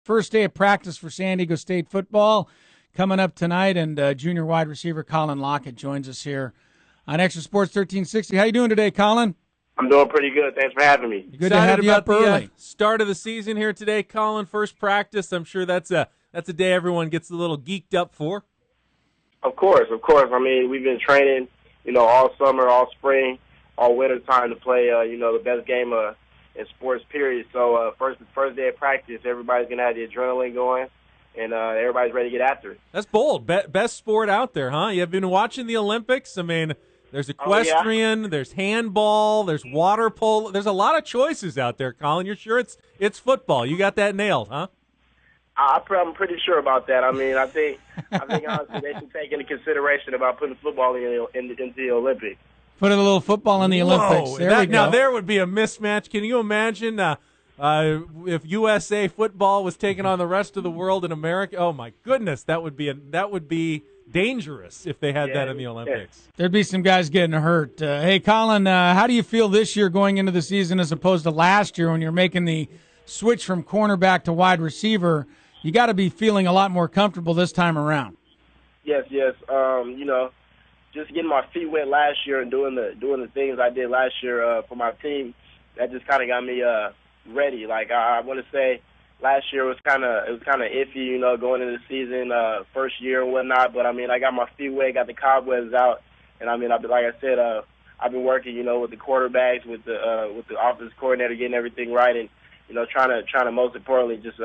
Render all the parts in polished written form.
First day of practice for San Diego State football coming up tonight, and junior wide receiver Colin Lockett joins us here on Extra Sports 1360. How you doing today, Colin? I'm doing pretty good. Thanks for having me. Good to have you up early. Start of the season here today, Colin. First practice. I'm sure that's a day everyone gets a little geeked up for. Of course. I mean, we've been training, all summer, all spring, all winter time to play, the best game in sports, period. So first day of practice, everybody's going to have the adrenaline going, and everybody's ready to get after it. That's bold. Best sport out there, huh? You've been watching the Olympics. I mean, there's equestrian, There's handball, there's water polo. There's a lot of choices out there, Colin. You're sure it's football. You got that nailed, huh? I'm pretty sure about that. I mean, I think honestly they should take into conconsideration about putting football into the Olympics. Put a little football in the Olympics. There we go. Now there would be a mismatch. Can you imagine if USA football was taking on the rest of the world in America? Oh my goodness, that would be dangerous if they had that in the Olympics. There'd be some guys getting hurt. Hey, Colin, how do you feel this year going into the season as opposed to last year when you're making the switch from cornerback to wide receiver? You got to be feeling a lot more comfortable this time around. Yes. Just getting my feet wet last year and doing the things I did last year for my team, that just kind of got me ready. Like I want to say, last year was kind of iffy, going into the season, first year and whatnot. But I mean, I got my feet wet, got the cobwebs out, and I mean, like I said, I've been working, with the quarterbacks, with the offensive coordinator, getting everything right, and trying to most importantly just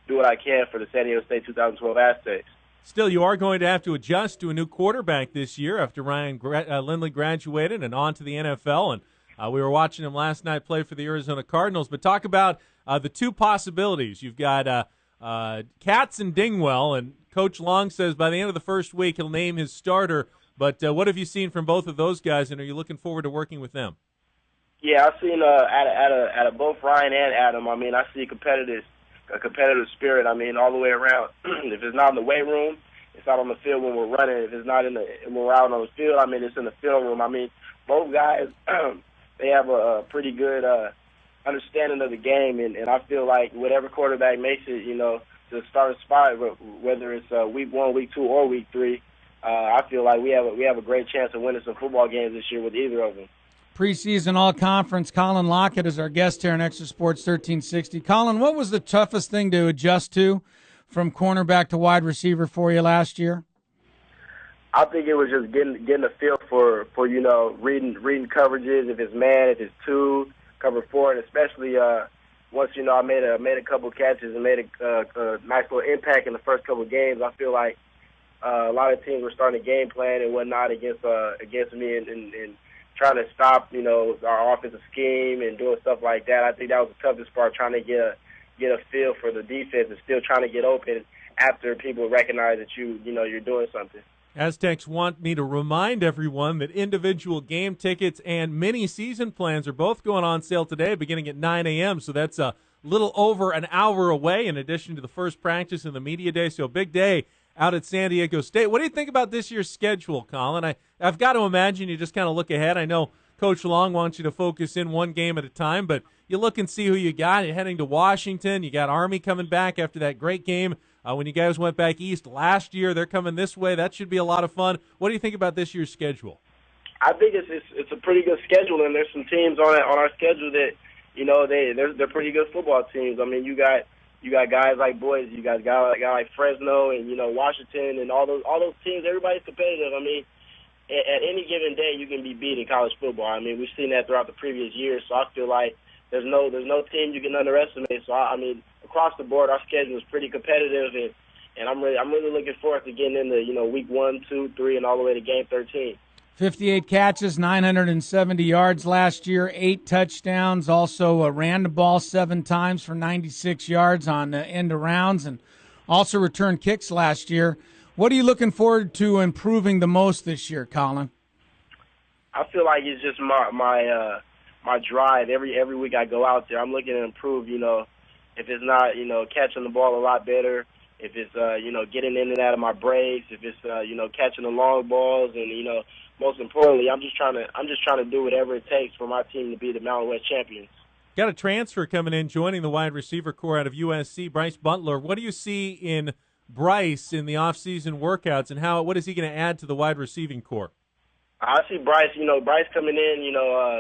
do what I can for the San Diego State 2012 Aztecs. Still, you are going to have to adjust to a new quarterback this year after Ryan Lindley graduated and on to the NFL. And we were watching him last night play for the Arizona Cardinals. But talk about the two possibilities. You've got Katz and Dingwell, and Coach Long says by the end of the first week he'll name his starter. But what have you seen from both of those guys, and are you looking forward to working with them? Yeah, I've seen out of both Ryan and Adam, I mean, I see a competitive spirit, I mean, all the way around. If it's not in the weight room, it's out on the field when we're running. If it's not when we're out on the field, I mean, it's in the film room. I mean, both guys, they have a pretty good understanding of the game, and I feel like whatever quarterback makes it, to start a spot, whether it's week 1, week 2, or week 3, I feel like we have a great chance of winning some football games this year with either of them. Preseason all-conference, Colin Lockett is our guest here on Extra Sports 1360. Colin, what was the toughest thing to adjust to from cornerback to wide receiver for you last year? I think it was just getting a feel for reading coverages, if it's man, if it's 2, cover 4, and especially once I made a couple catches and made a nice little impact in the first couple of games. I feel like a lot of teams were starting to game plan and whatnot against me and trying to stop, our offensive scheme and doing stuff like that. I think that was the toughest part, trying to get a feel for the defense and still trying to get open after people recognize that you're doing something. Aztecs want me to remind everyone that individual game tickets and mini season plans are both going on sale today, beginning at 9 a.m., so that's a little over an hour away in addition to the first practice and the media day, so a big day out at San Diego State. What do you think about this year's schedule, Colin? I've got to imagine you just kind of look ahead. I know Coach Long wants you to focus in one game at a time, but you look and see who you got. You're heading to Washington. You got Army coming back after that great game when you guys went back east last year. They're coming this way. That should be a lot of fun. What do you think about this year's schedule? I think it's a pretty good schedule, and there's some teams on our schedule that they're pretty good football teams. I mean, you got guys like Boise, you got a guy like Fresno, and Washington, and all those teams. Everybody's competitive. I mean, at any given day, you can be beat in college football. I mean, we've seen that throughout the previous years. So I feel like there's no team you can underestimate. So I mean, across the board, our schedule is pretty competitive, and I'm really looking forward to getting into week 1, 2, 3, and all the way to game 13. 58 catches, 970 yards last year, 8 touchdowns. Also ran the ball 7 times for 96 yards on end arounds, and also returned kicks last year. What are you looking forward to improving the most this year, Colin? I feel like it's just my drive. Every week I go out there, I'm looking to improve. If it's not catching the ball a lot better, if it's getting in and out of my breaks, if it's catching the long balls, and most importantly, I'm just trying to do whatever it takes for my team to be the Mountain West champions. Got a transfer coming in, joining the wide receiver core out of USC, Bryce Butler. What do you see in Bryce in the offseason workouts, and what is he going to add to the wide receiving core? I see Bryce. Bryce coming in.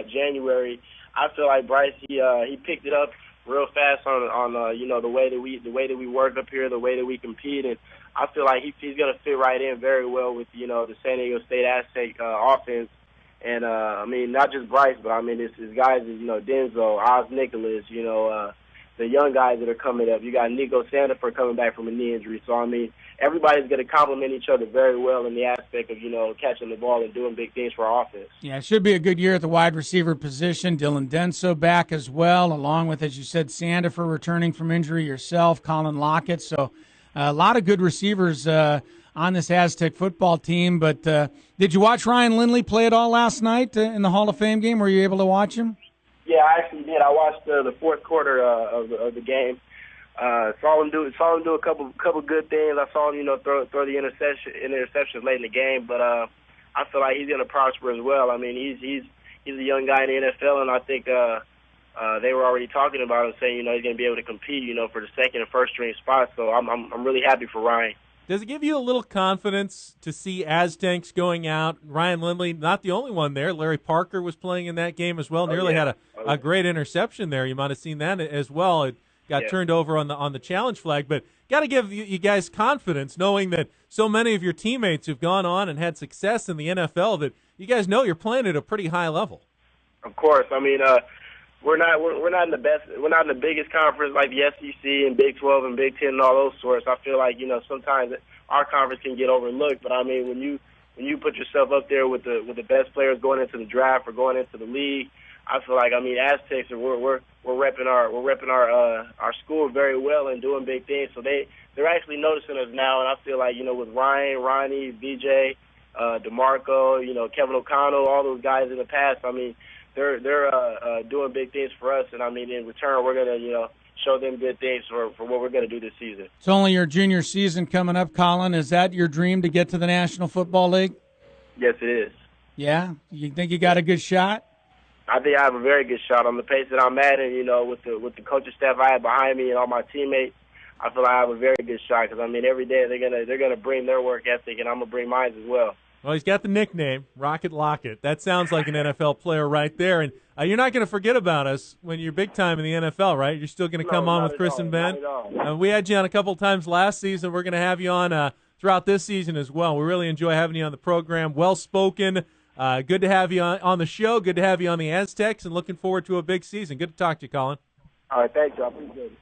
January. I feel like Bryce. He picked it up real fast on the way that we work up here, the way that we compete, and I feel like he's going to fit right in very well with the San Diego State Aztec offense. And not just Bryce, but it's guys Denzel, Oz Nicholas, the young guys that are coming up. You got Nico Sandiford coming back from a knee injury. So everybody's going to complement each other very well in the aspect of catching the ball and doing big things for our offense. Yeah, it should be a good year at the wide receiver position. Dylan Denso back as well, along with, as you said, Sandiford returning from injury, yourself, Colin Lockett. So a lot of good receivers on this Aztec football team. But did you watch Ryan Lindley play at all last night in the Hall of Fame game? Were you able to watch him? Yeah, I actually did. I watched the fourth quarter of the game. Saw him do a couple good things. I saw him throw the interceptions late in the game. But I feel like he's going to prosper as well. He's a young guy in the NFL, and I think they were already talking about him, saying he's going to be able to compete for the second and first string spots. So I'm really happy for Ryan. Does it give you a little confidence to see Aztecs going out? Ryan Lindley, not the only one there. Larry Parker was playing in that game as well. Nearly had a great interception there. You might have seen that as well. It got turned over on the challenge flag. But got to give you guys confidence, knowing that so many of your teammates have gone on and had success in the NFL, that you guys know you're playing at a pretty high level. Of course. We're not in the best. We're not in the biggest conference like the SEC and Big 12 and Big 10 and all those sorts. I feel like sometimes our conference can get overlooked. But when you put yourself up there with the best players going into the draft or going into the league, I feel like Aztecs we're repping our school very well and doing big things. So they're actually noticing us now, and I feel like with Ryan, Ronnie, VJ, DeMarco, Kevin O'Connell, all those guys in the past. They're doing big things for us, and in return, we're gonna show them good things for what we're gonna do this season. It's only your junior season coming up, Colin. Is that your dream to get to the National Football League? Yes, it is. Yeah, you think you got a good shot? I think I have a very good shot on the pace that I'm at, and with the coaching staff I have behind me and all my teammates. I feel like I have a very good shot because every day they're gonna bring their work ethic, and I'm gonna bring mine as well. Well, he's got the nickname, Rocket Lockett. That sounds like an NFL player right there. And you're not going to forget about us when you're big time in the NFL, right? You're still going to come on with Chris and Ben. We had you on a couple of times last season. We're going to have you on throughout this season as well. We really enjoy having you on the program. Well-spoken. Good to have you on the show. Good to have you on the Aztecs, and looking forward to a big season. Good to talk to you, Colin. All right, thanks, y'all. Appreciate it.